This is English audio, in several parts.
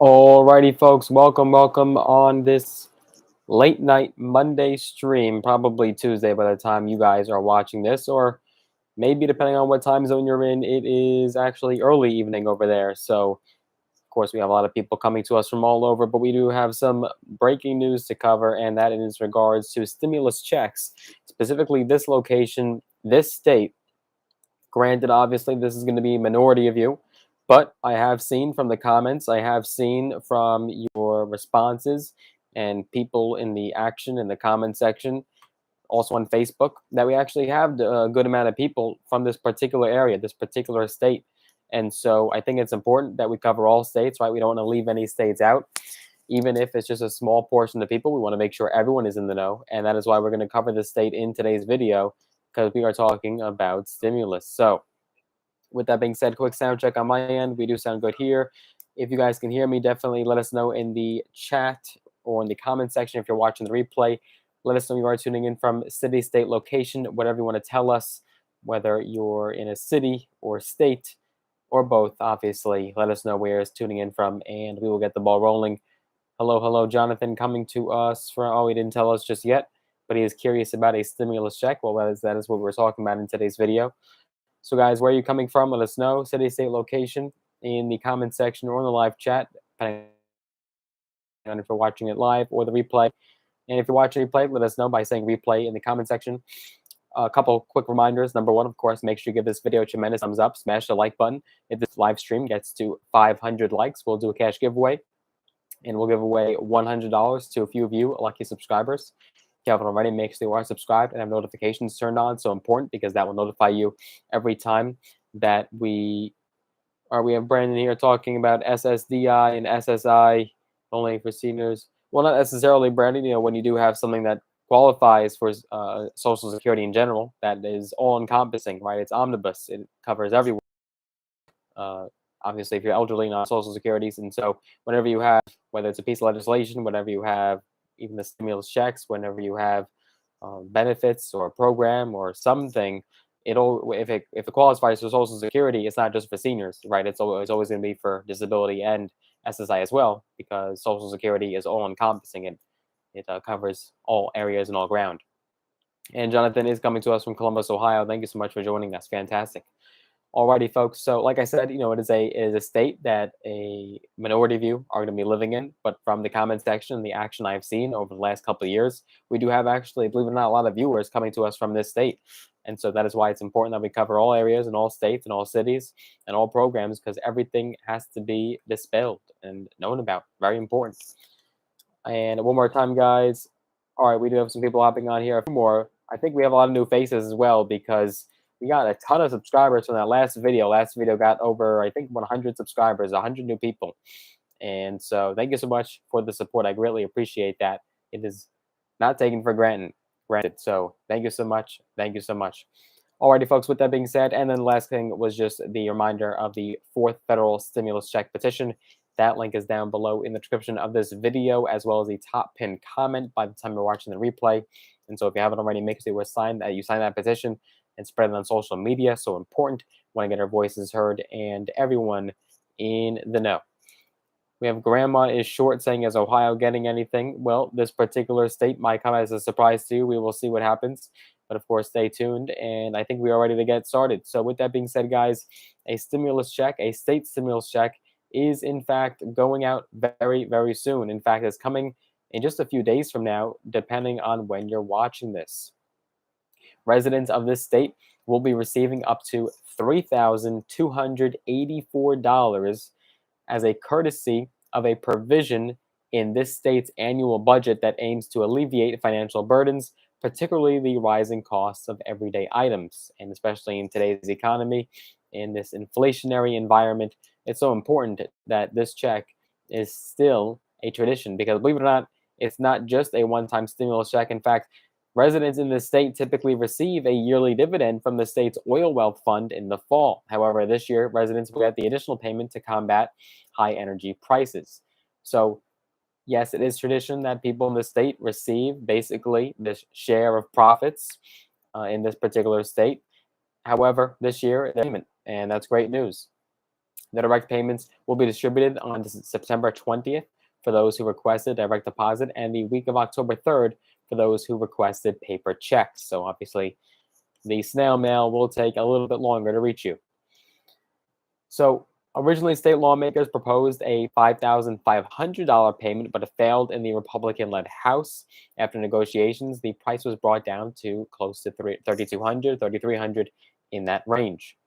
Alrighty, folks, welcome on this late night Monday stream, probably Tuesday by the time you guys are watching this, or maybe depending on what time zone you're in, it is actually early evening over there. So, of course, we have a lot of people coming to us from all over, but we do have some breaking news to cover, and that is regards to stimulus checks, specifically this location, this state. Granted, obviously, this is going to be a minority of you, but I have seen from the comments, I have seen from your responses and people in the action in the comment section, also on Facebook, that we actually have a good amount of people from this particular area, this particular state. And so I think it's important that we cover all states, right? We don't want to leave any states out. Even if it's just a small portion of people, we want to make sure everyone is in the know. And that is why we're going to cover this state in today's video, because we are talking about stimulus. So with that being said, quick sound check on my end. We do sound good here. If you guys can hear me, definitely let us know in the chat or in the comment section if you're watching the replay. Let us know you are tuning in from city, state, location, whatever you want to tell us, whether you're in a city or state or both, obviously. Let us know where is tuning in from, and we will get the ball rolling. Hello, Jonathan, coming to us from, oh, he didn't tell us just yet, but he is curious about a stimulus check. Well, that is what we're talking about in today's video. So, guys, where are you coming from? Let us know. City, state, location in the comment section or in the live chat, depending on if you're watching it live or the replay. And if you're watching replay, let us know by saying replay in the comment section. A couple quick reminders. Number one, of course, make sure you give this video a tremendous thumbs up. Smash the like button. If this live stream gets to 500 likes, we'll do a cash giveaway. And we'll give away $100 to a few of you lucky subscribers. If you haven't already, make sure you are subscribed and have notifications turned on. So important, because that will notify you every time that we have Brandon here talking about SSDI and SSI only for seniors. Well, not necessarily, Brandon. You know, when you do have something that qualifies for Social Security in general, that is all-encompassing, right? It's omnibus. It covers everyone. Obviously, if you're elderly, not Social Securities. And so whenever you have, whether it's a piece of legislation, whenever you have even the stimulus checks, whenever you have benefits or a program or something, if it qualifies for Social Security, it's not just for seniors, right? It's always going to be for disability and SSI as well, because Social Security is all encompassing and it covers all areas and all ground. And Jonathan is coming to us from Columbus, Ohio. Thank you so much for joining us. Fantastic. Alrighty, folks. So, like I said, you know, it is a state that a minority of you are going to be living in. But from the comment section and the action I've seen over the last couple of years, we do have actually, believe it or not, a lot of viewers coming to us from this state. And so that is why it's important that we cover all areas and all states and all cities and all programs, because everything has to be dispelled and known about. Very important. And one more time, guys. All right, we do have some people hopping on here. A few more. I think we have a lot of new faces as well, because we got a ton of subscribers from that last video. Last video got over, I think, 100 subscribers, 100 new people. And so thank you so much for the support. I greatly appreciate that. It is not taken for granted. So thank you so much. Thank you so much. Alrighty, folks, with that being said, and then the last thing was just the reminder of the 4th federal stimulus check petition. That link is down below in the description of this video, as well as the top pinned comment by the time you're watching the replay. And so if you haven't already, make sure you sign that petition and spread it on social media. So important. Want to get our voices heard and everyone in the know. We have Grandma is short saying, is Ohio getting anything? Well, this particular state might come as a surprise to you. We will see what happens. But of course, stay tuned. And I think we are ready to get started. So with that being said, guys, a stimulus check, a state stimulus check, is in fact going out very, very soon. In fact, it's coming in just a few days from now, depending on when you're watching this. Residents of this state will be receiving up to $3,284 as a courtesy of a provision in this state's annual budget that aims to alleviate financial burdens, particularly the rising costs of everyday items. And especially in today's economy, in this inflationary environment, it's so important that this check is still a tradition, because believe it or not, it's not just a one-time stimulus check. In fact, residents in the state typically receive a yearly dividend from the state's oil wealth fund in the fall. However, this year, residents will get the additional payment to combat high energy prices. So, yes, it is tradition that people in the state receive basically this share of profits in this particular state. However, this year, payment, and that's great news. The direct payments will be distributed on September 20th for those who requested direct deposit, and the week of October 3rd for those who requested paper checks. So obviously, the snail mail will take a little bit longer to reach you. So originally, state lawmakers proposed a $5,500 payment, but it failed in the Republican-led House. After negotiations, the price was brought down to close to $3,200, $3,300 in that range.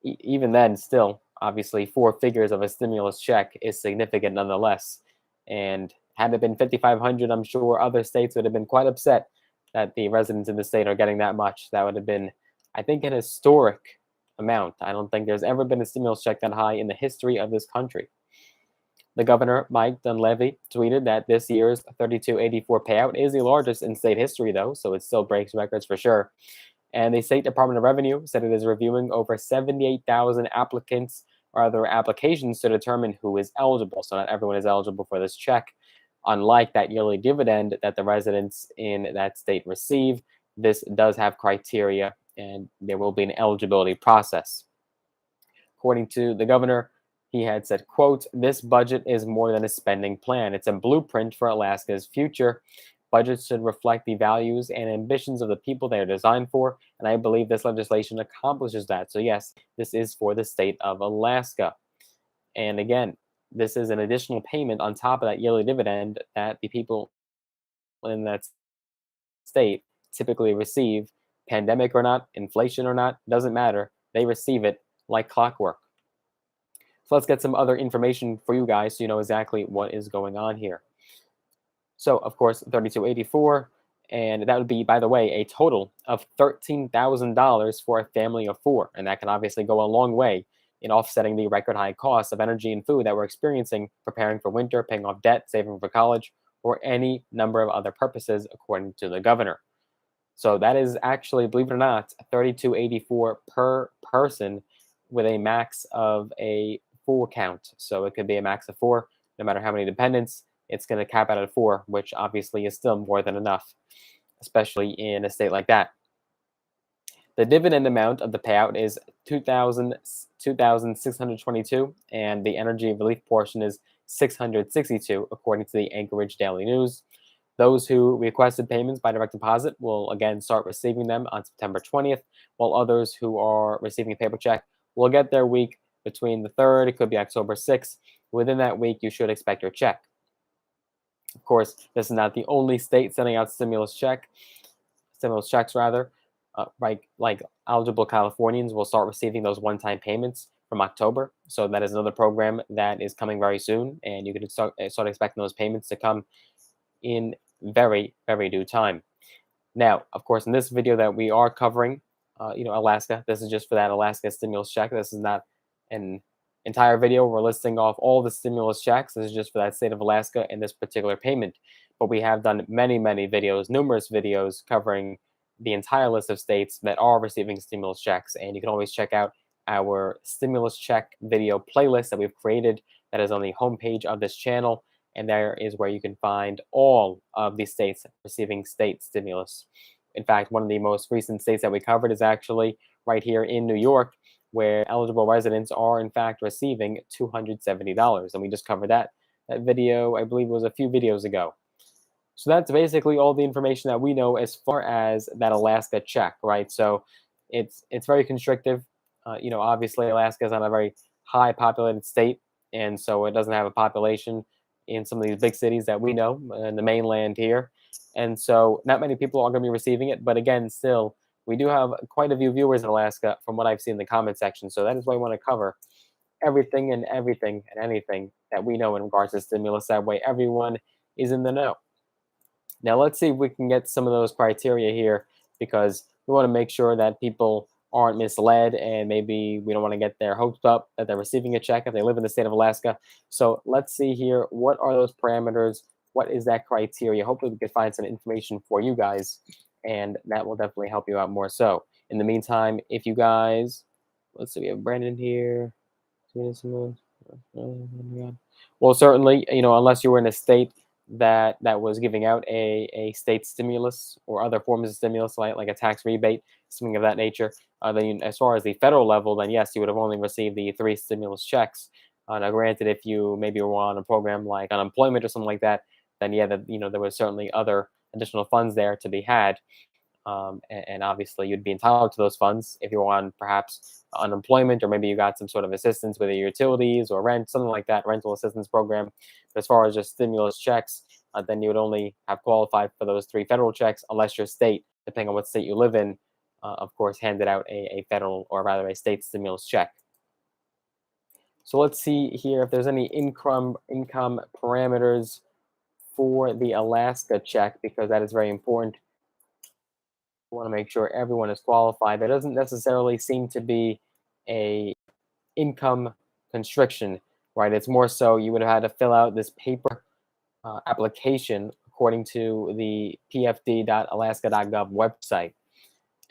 Even then, still, obviously, four figures of a stimulus check is significant nonetheless. And had it been 5,500, I'm sure other states would have been quite upset that the residents in the state are getting that much. That would have been, I think, an historic amount. I don't think there's ever been a stimulus check that high in the history of this country. The governor, Mike Dunleavy, tweeted that this year's 3284 payout is the largest in state history, though, so it still breaks records for sure. And the State Department of Revenue said it is reviewing over 78,000 applicants or other applications to determine who is eligible. So not everyone is eligible for this check. Unlike that yearly dividend that the residents in that state receive, this does have criteria and there will be an eligibility process. According to the governor, he had said, quote, "This budget is more than a spending plan. It's a blueprint for Alaska's future. Budgets should reflect the values and ambitions of the people they are designed for, and I believe this legislation accomplishes that." So yes, this is for the state of Alaska. And again, this is an additional payment on top of that yearly dividend that the people in that state typically receive. Pandemic or not, inflation or not, doesn't matter. They receive it like clockwork. So let's get some other information for you guys so you know exactly what is going on here. So, of course, 3284, and that would be, by the way, a total of $13,000 for a family of four. And that can obviously go a long way in offsetting the record high costs of energy and food that we're experiencing, preparing for winter, paying off debt, saving for college, or any number of other purposes, according to the governor. So that is actually, believe it or not, 3284 per person with a max of a four count. So it could be a max of four, no matter how many dependents. It's going to cap out at four, which obviously is still more than enough, especially in a state like that. The dividend amount of the payout is $2,622, and the energy relief portion is $662, according to the Anchorage Daily News. Those who requested payments by direct deposit will again start receiving them on September 20th, while others who are receiving a paper check will get their week between the 3rd, it could be October 6th. Within that week, you should expect your check. Of course, this is not the only state sending out stimulus checks. Like eligible Californians will start receiving those one-time payments from October. So that is another program that is coming very soon, and you can start expecting those payments to come in very, very due time. Now, of course, in this video that we are covering, Alaska, this is just for that Alaska stimulus check. This is not an entire video. We're listing off all the stimulus checks. This is just for that state of Alaska and this particular payment. But we have done many, many videos, numerous videos covering the entire list of states that are receiving stimulus checks. And you can always check out our stimulus check video playlist that we've created that is on the homepage of this channel. And there is where you can find all of the states receiving state stimulus. In fact, one of the most recent states that we covered is actually right here in New York, where eligible residents are, in fact, receiving $270. And we just covered that video, I believe it was a few videos ago. So that's basically all the information that we know as far as that Alaska check, right? So it's very constrictive. Obviously, Alaska is not a very high populated state, and so it doesn't have a population in some of these big cities that we know in the mainland here. And so not many people are going to be receiving it. But again, still, we do have quite a few viewers in Alaska from what I've seen in the comment section. So that is why I want to cover everything and anything that we know in regards to stimulus. That way everyone is in the know. Now let's see if we can get some of those criteria here, because we want to make sure that people aren't misled, and maybe we don't want to get their hopes up that they're receiving a check if they live in the state of Alaska. So let's see here. What are those parameters? What is that criteria? Hopefully we can find some information for you guys, and that will definitely help you out more so. In the meantime, if you guys, let's see, we have Brandon here. Well, certainly, unless you were in a state that was giving out a state stimulus or other forms of stimulus, like a tax rebate, something of that nature. Then as far as the federal level, then yes, you would have only received the 3 stimulus checks. Now, granted, if you maybe were on a program like unemployment or something like that, then yeah, there was certainly other additional funds there to be had. And obviously you'd be entitled to those funds if you're on perhaps unemployment, or maybe you got some sort of assistance with your utilities or rent, something like that, rental assistance program. But as far as just stimulus checks, then you would only have qualified for those 3 federal checks unless your state, depending on what state you live in, of course, handed out a federal, or rather a state stimulus check. So let's see here if there's any income parameters for the Alaska check, because that is very important. Want to make sure everyone is qualified. There doesn't necessarily seem to be a income constriction, right? It's more so you would have had to fill out this paper application according to the pfd.alaska.gov website.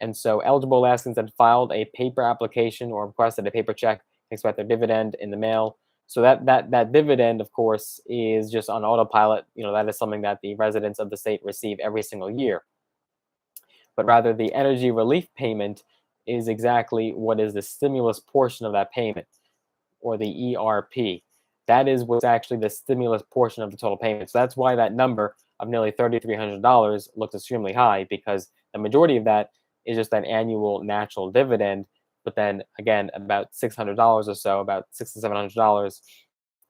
And so eligible Alaskans that filed a paper application or requested a paper check expect their dividend in the mail. So that dividend, of course, is just on autopilot. That is something that the residents of the state receive every single year. But rather the energy relief payment is exactly what is the stimulus portion of that payment, or the ERP. That is what's actually the stimulus portion of the total payment. So that's why that number of nearly $3,300 looks extremely high, because the majority of that is just that annual natural dividend. But then again, about $600 or so, about $600 to $700,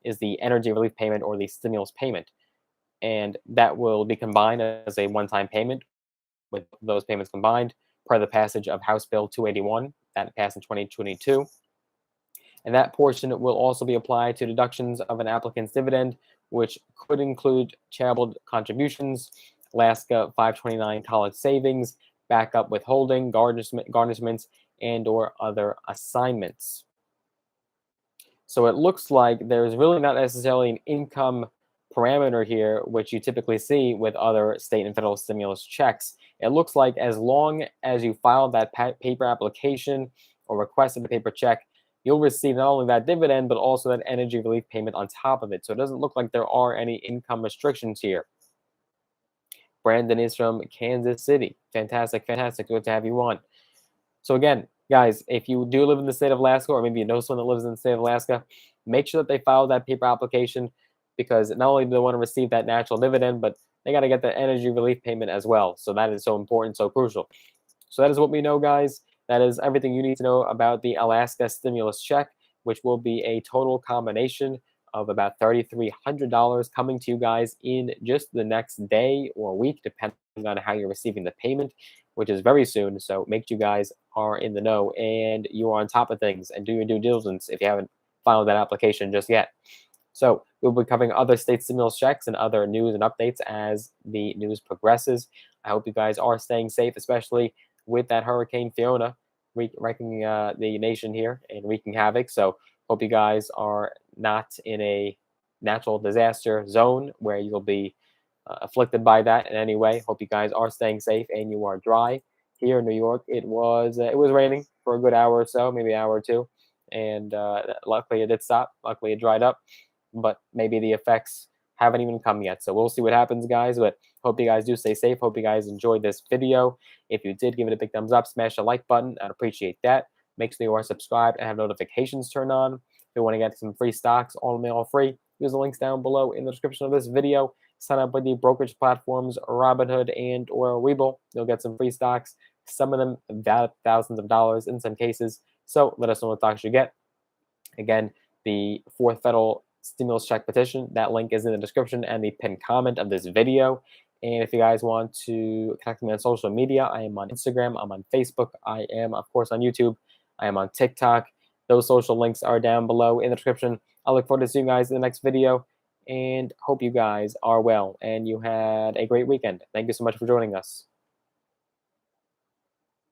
is the energy relief payment or the stimulus payment. And that will be combined as a one-time payment, with those payments combined, per the passage of House Bill 281 that passed in 2022. And that portion will also be applied to deductions of an applicant's dividend, which could include charitable contributions, Alaska 529 college savings, backup withholding, garnishments, and or other assignments. So it looks like there's really not necessarily an income parameter here, which you typically see with other state and federal stimulus checks. It looks like as long as you file that paper application or requested a paper check, you'll receive not only that dividend, but also that energy relief payment on top of it. So it doesn't look like there are any income restrictions here. Brandon is from Kansas City. Fantastic, fantastic. Good to have you on. So again, guys, if you do live in the state of Alaska, or maybe you know someone that lives in the state of Alaska, make sure that they file that paper application, because not only do they want to receive that natural dividend, but they got to get the energy relief payment as well. So that is so important, so crucial. So that is what we know, guys. That is everything you need to know about the Alaska stimulus check, which will be a total combination of about $3,300 coming to you guys in just the next day or week, depending on how you're receiving the payment, which is very soon. So make sure you guys are in the know and you are on top of things, and do your due diligence if you haven't filed that application just yet. So we'll be covering other state stimulus checks and other news and updates as the news progresses. I hope you guys are staying safe, especially with that Hurricane Fiona wrecking the nation here and wreaking havoc. So hope you guys are not in a natural disaster zone where you'll be afflicted by that in any way. Hope you guys are staying safe and you are dry. Here in New York, it was raining for a good hour or so, maybe an hour or two, and luckily it did stop. Luckily it dried up, but maybe the effects haven't even come yet. So we'll see what happens, guys. But hope you guys do stay safe. Hope you guys enjoyed this video. If you did, give it a big thumbs up, smash the like button. I'd appreciate that. Make sure you are subscribed and have notifications turned on. If you want to get some free stocks, all mail all free, use the links down below in the description of this video. Sign up with the brokerage platforms Robinhood and or Webull. You'll get some free stocks. Some of them value thousands of dollars in some cases. So let us know what stocks you get. Again, the 4th federal stimulus check petition, that link is in the description and the pinned comment of this video. And if you guys want to connect me on social media, I am on Instagram, I'm on Facebook, I am, of course, on YouTube, I am on TikTok. Those social links are down below in the description. I look forward to seeing you guys in the next video, and hope you guys are well and you had a great weekend. Thank you so much for joining us.